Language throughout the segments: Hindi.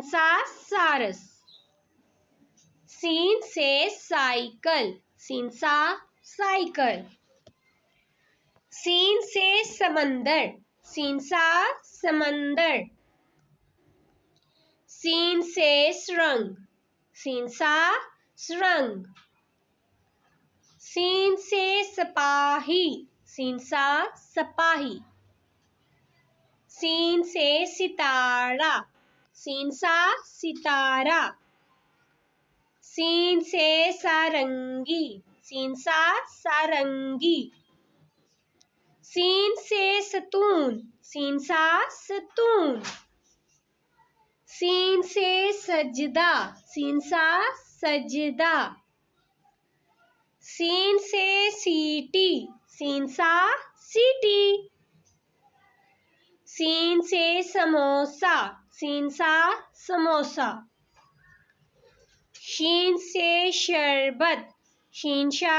सा सारस। सीन से साइकिल, सीन सा साइकिल। सीन से समंदर, सीन सा समंदर। सीन से सुरंग, सीन सा सुरंग। सीन से सिपाही, सीन सा सिपाही। सीन से सितारा, सीन सा सितारा। सीन से सारंगी, सीन सा सारंगी। सीन से सतून, सीन सा सतून। सीन से सजदा, सीन सा सजदा। सीन से सीटी, सीन सा सीटी। सीन से समोसा, सीन सा समोसा। शीन से शरबत, शीन सा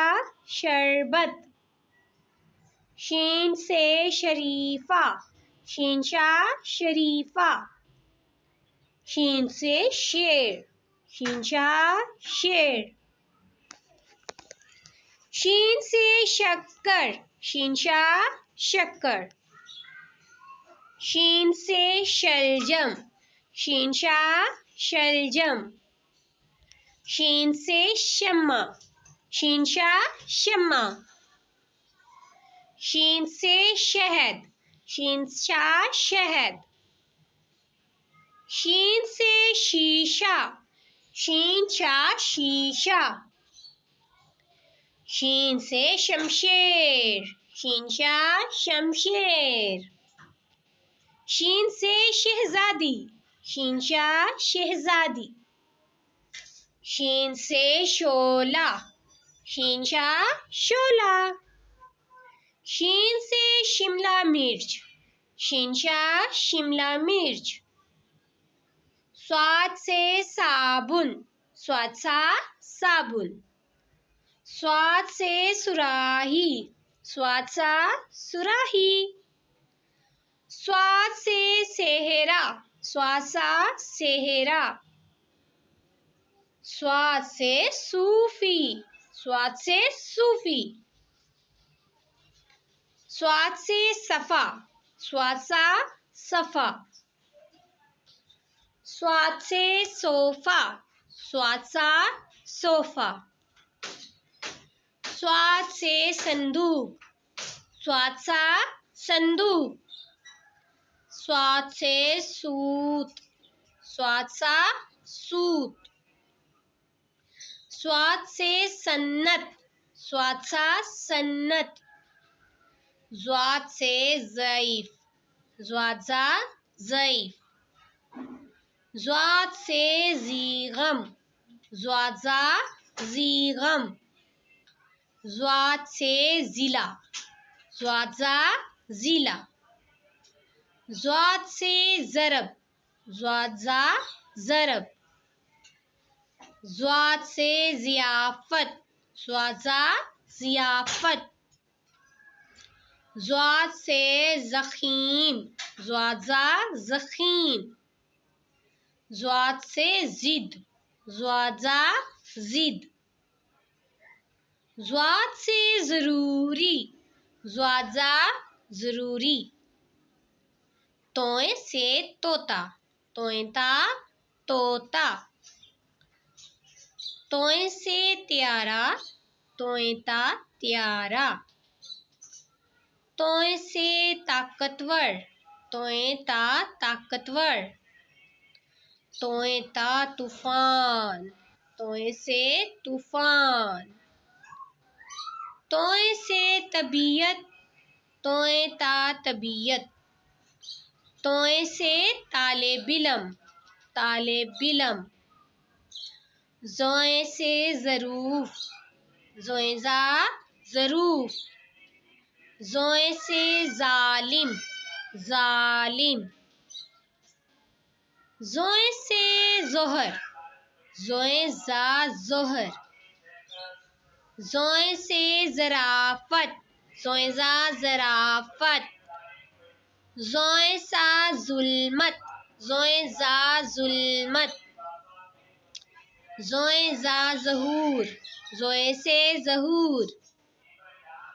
शरबत। शीन से शरीफा, शीन सा शरीफा। शीन से शेर, शीन सा शेर। शीन से शक्कर, शीन सा शक्कर। शीन से शलजम, शीन सा शलजम। शीन से शम्मा, शीन सा शम्मा। शीन से शहद, शीन सा शहद। शीन से शीशा, शीन सा शीशा। शीन से शमशेर, शीन सा शमशेर। शीन से शहजादी, शीन सा शहजादी। शीन से शोला, शीन सा शोला। शीन से शिमला मिर्च, शीन सा शिमला मिर्च। स्वाद से साबुन, स्वाद सा साबुन। स्वाद से सुराही, स्वाद सा सुराही। स्वाद से सेहरा, स्वाद सा सेहरा। स्वाद से सूफी, स्वाद से सूफी। स्वाद से सफा, स्वाद सा सफा। स्वाद से सोफा, स्वाद सा सोफा। स्वाद से संदूक, स्वाद सा संदूक। स्वाद से सूत, स्वाद सा सूत। स्वाद से सन्नत, स्वाद सा सन्नत। ज़्वाद से ज़ईफ, ज़्वाद सा ज़ईफ। ज़्वाद से ज़ीग़म, ज़्वाद सा ज़ीग़म। ज़्वाद से ज़िला, ज़्वाद सा ज़िला। ज़्वाद से ज़रब, ज़्वाद सा ज़रब। ज़्वाद से ज़ियाफ़त, ज़्वाद सा ज़ियाफ़त। ज़्वाद से ज़ख़ीम, ज़्वाद सा ज़ख़ीम। ज़्वाद से ज़िद, ज़्वाद सा ज़िद। ज़्वाद से ज़रूरी, ज़्वाद सा ज़रूरी। तोय से तोता, तोयता तोता। तोय से त्यारा, तोयता त्यारा। तोय से ताकतवर, तोयता ताकतवर। तोयता तूफान, तोय से तूफान। तोय से तबीयत, तोयता तबीयत। तोय से ताले बिलम, ताले बिलम। ज़ोय से ज़रूफ, ज़ोयज़ा ज़रूफ। ज़ोय से ज़ालिम, ज़ालिम। ज़ोय से ज़ोहर, ज़ोयज़ा ज़ोहर। ज़ोय से ज़राफ़त, ज़ोयज़ा ज़राफ़त। ज़ोय सा ज़ुल्मत, ज़ोए ज़ा ज़ुल्मत, ज़ोए ज़ा ज़हूर, ज़ोए से ज़हूर।